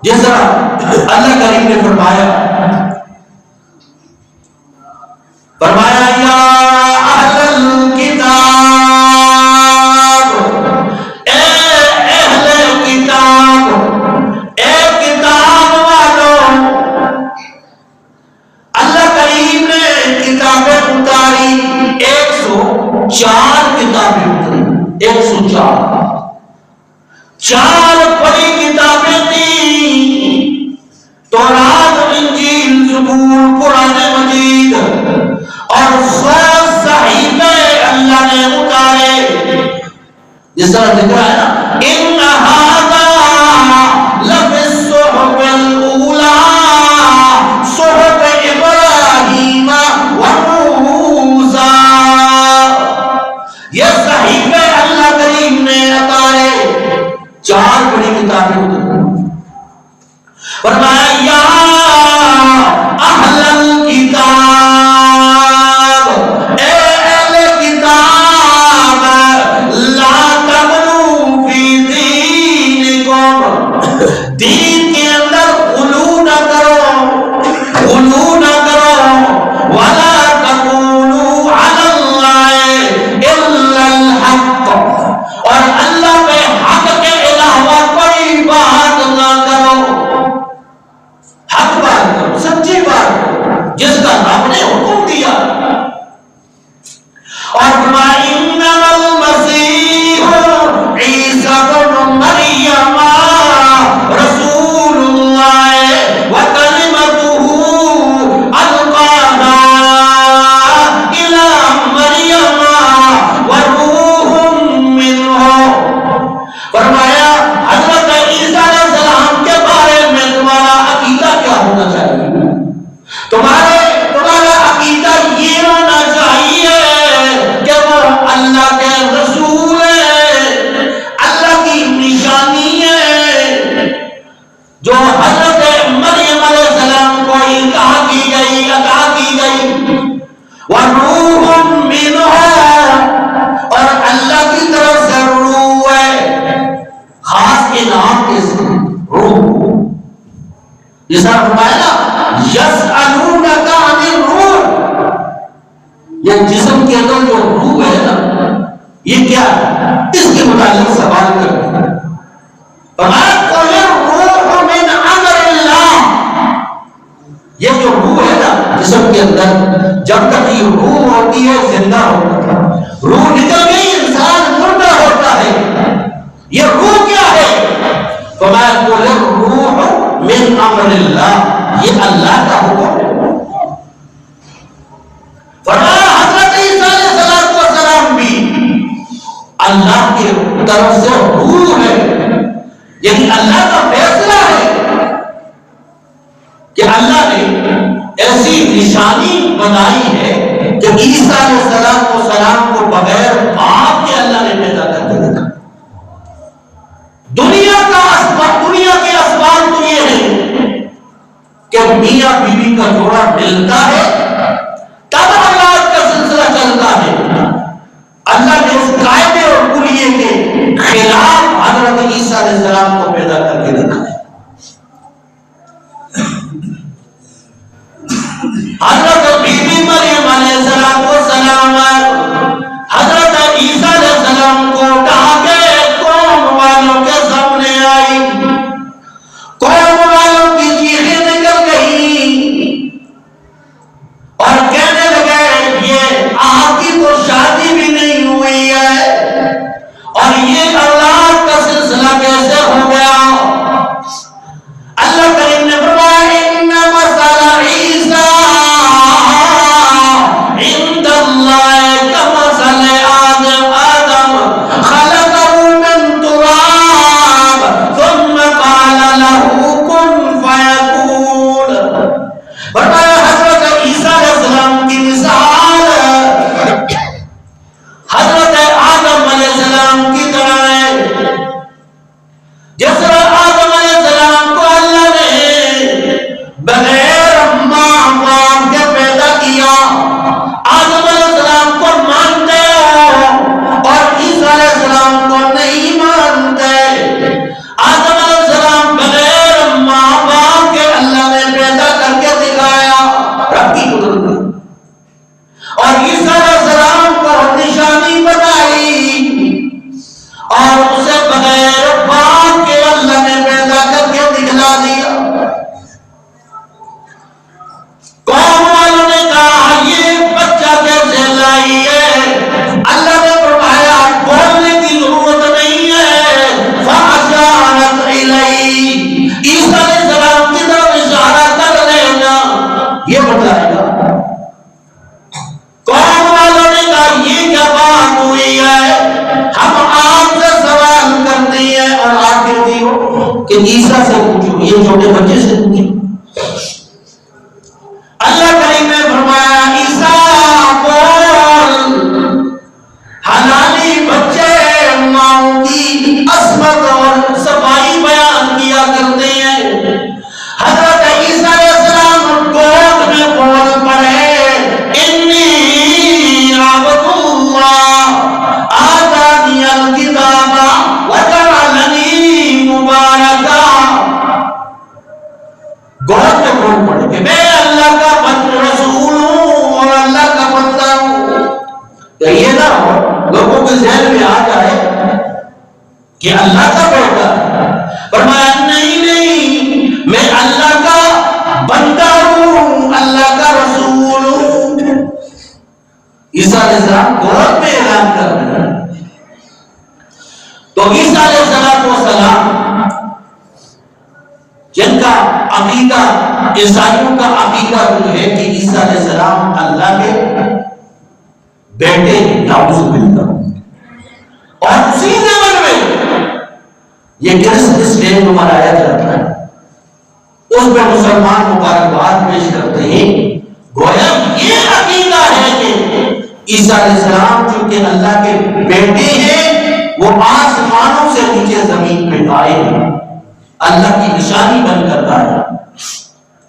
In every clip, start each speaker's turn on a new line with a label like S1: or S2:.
S1: جس طرح اللہ کریم نے فرمایا یا اہل الکتاب، اے اہل کتاب، اے کتاب والوں. اللہ کریم نے کتابیں اتاری، 104 کتابیں اتاری، 104. 4 بڑی کتابیں تھیں، تورات، انجیل، زبور، قرآن مجید، اور 100 صحیفے اللہ نے اتارے. جس طرح ذکر ہے نا، ان ھذا لفی الصحف الاولی صحف ابراہیم وموسی. یہ صحیفے اللہ کریم نے اتارے، 4 بڑی کتابیں اتاری. فرمایا یا اہل الکتاب، اے اہل کتاب، لا تغلوا فی دینکم، دین کے اندر غلو نہ کرو، ولا تقولوا علی اللہ الا الحق، اور اللہ پہ حق کے علاوہ کوئی بات نہ کرو. حق بات کرو، سچی بات کرو، جس کا رب نے حکم دیا. اور فرمایا انما المسیح عیسی ابن مریم رسول اللہ وکلمتہ القاها الی مریم وروح منہ. فرمایا حضرت عیسیٰ علیہ السلام کے بارے میں تمہارا عقیدہ کیا ہونا چاہیے؟ تمہارا عقیدہ یہ ہونا چاہیے کہ وہ اللہ کے رسول ہیں، اللہ کی نشانی ہے جو حضرت مریم علیہ السلام کو عطا کی گئی. وروح منہ، اور اللہ کی طرف سے روح ہے، خاص انعام کے ذریعے روح. جیسا فرمایا نا یسألونک عن الروح، یہ جسم کے اندر جو روح ہے نا، یہ کیا ہے؟ اس کے متعلق سوال کرتے ہیں. فرمایا قل الروح من امر اللہ، یہ جو روح ہے نا جسم کے اندر، جب تک یہ روح ہوتی ہے زندہ ہوتا ہے، روح نکل گئی انسان مردہ ہوتا ہے. یہ روح کیا ہے؟ فرمایا قل الروح من امر اللہ، یہ اللہ کا حکم ہے. فرمایا حضرت عیسیٰ علیہ السلام بھی اللہ کی طرف سے روح ہے. یعنی اللہ کا فیصلہ ہے کہ اللہ نے ایسی نشانی بنائی ہے کہ عیسیٰ علیہ السلام کو بغیر باپ کے اللہ نے پیدا کر دیا. دنیا کے اسباب تو یہ ہے کہ میاں بیوی کا جوڑا ملتا ہے تب اولاد کا سلسلہ چلتا ہے. اللہ نے اس قاعدے اور کلیے کے خلاف حضرت عیسیٰ علیہ السلام کو پیدا کر کے رکھا ہے. حضرت بی بی مریم علیہ السلام حضرت عیسیٰ علیہ السلام کو اٹھا کے قوم والوں کے سامنے آئی. قوم والوں کی چیخیں نکل گئی پوچھو، یہ چھوٹے بچے سے پوچھو۔ اللہ کریم نے فرمایا عیسیٰ بول، حلالی بچے ماؤں کی عصمت اور صفائی بیان کیا کرتے ہیں۔ حضرت عیسیٰ علیہ السلام گود میں بول پڑے انی عبد اللہ آتانی الکتاب وجعلنی مبارکا، گود میں بول پڑے کہ میں اللہ کا رسول ہوں اور اللہ کا بندہ ہوں۔ یہ نہ ہو لوگوں کے ذہن میں آ جائے کہ اللہ کا بیٹا ہے، فرمایا نہیں نہیں، میں اللہ کا بندہ ہوں، اللہ کا رسول ہوں۔ عیسیٰ علیہ السلام گود میں اعلان کر رہے ہیں۔ تو عیسیٰ علیہ السلام جن کا عقیدہ، عیسائیوں کا عقیدہ جو ہے کہ عیسیٰ علیہ السلام اللہ کے بیٹے نعوذ باللہ، اور اسی زمن میں یہ کرسمس ڈے جو منایا جاتا ہے اس میں مسلمان مبارکباد پیش کرتے ہیں، گویا یہ عقیدہ ہے کہ عیسیٰ علیہ السلام چونکہ اللہ کے بیٹے ہیں، وہ آسمانوں سے نیچے زمین پہ آئے ہیں، اللہ کی نشانی بن کر آئے،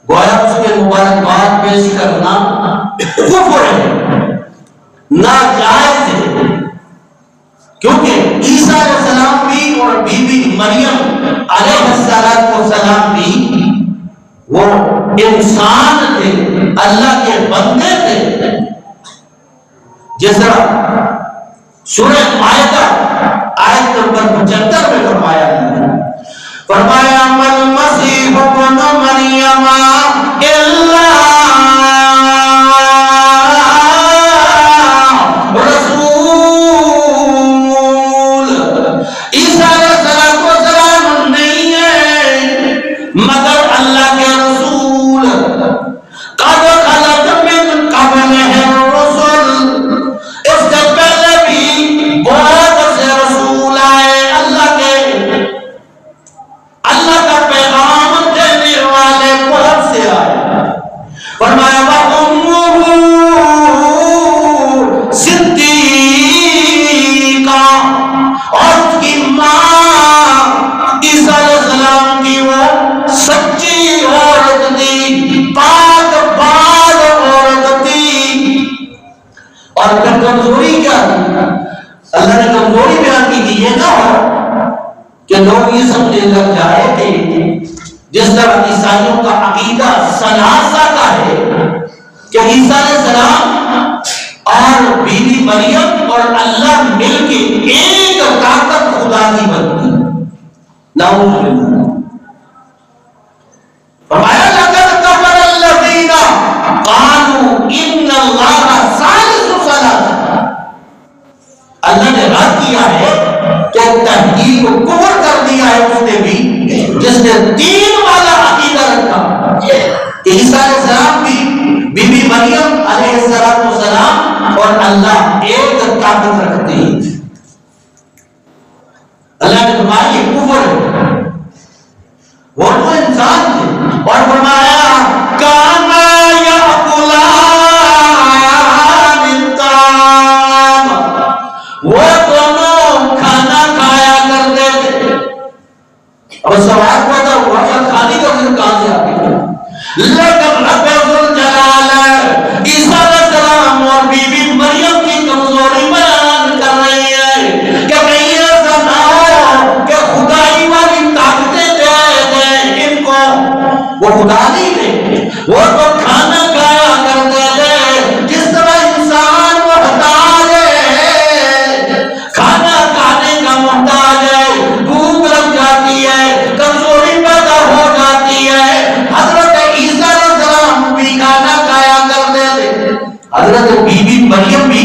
S1: گویا اس کے مبارکباد پیش کرنا کفر ہے، ناجائز ہے، کیونکہ عیسیٰ علیہ السلام بھی اور بی بی مریم علیہ السلام بھی وہ انسان تھے، اللہ کے بندے تھے۔ جس طرح سورہ مائدہ آیت نمبر 75 میں فرمایا من مسیح ابن مریم الا لوگ یہ سمجھنے لگ جائے کہ جس طرح عیسائیوں کا عقیدہ ثلاثہ کا ہے کہ عیسیٰ علیہ السلام اور بی بی مریم اور اللہ مل کے ایک طاقت خدا کی بنتی، نعوذ باللہ۔ فرمایا لقد کفر الذین قالوا ان اللہ ثالث ثلاثہ، اللہ نے رد کیا ہے کہ تحقیق کو کفر کر دیا ہے اس نے بھی جس نے تین والا عقیدہ رکھا کہ عیسیٰ علیہ السلام بھی بی بی مریم علیہ السلام اور اللہ ایک طاقت رکھتے ہیں۔ اللہ نے فرمایا یہ کفر ہے، وہ تو انسان تھے، اور فرمایا کانا یاکلان الطعام، وہ دونوں کھانا کھایا کرتے تھے۔ اب سوال پیدا ہوا کہ کھانے کا ذکر کہاں سے آ گیا؟ لیکن رب ذوالجلال عیسیٰ علیہ السلام اور بی بی مریم کی کمزوری بیان کر رہی ہے کہ کہیں ایسا نہ ہو کہ خدائی والی طاقتیں دے ان کو، وہ خدا نہیں تھے، وہ تو کھانا کھایا کرتے تھے جس طرح انسان محتاج ہے، کھانا کھانے کا محتاج ہے، بھوک لگ جاتی ہے، کمزوری پیدا ہو جاتی ہے۔ حضرت عیسیٰ علیہ السلام بھی کھانا کھایا کرتے تھے، حضرت بی بی مریم بھی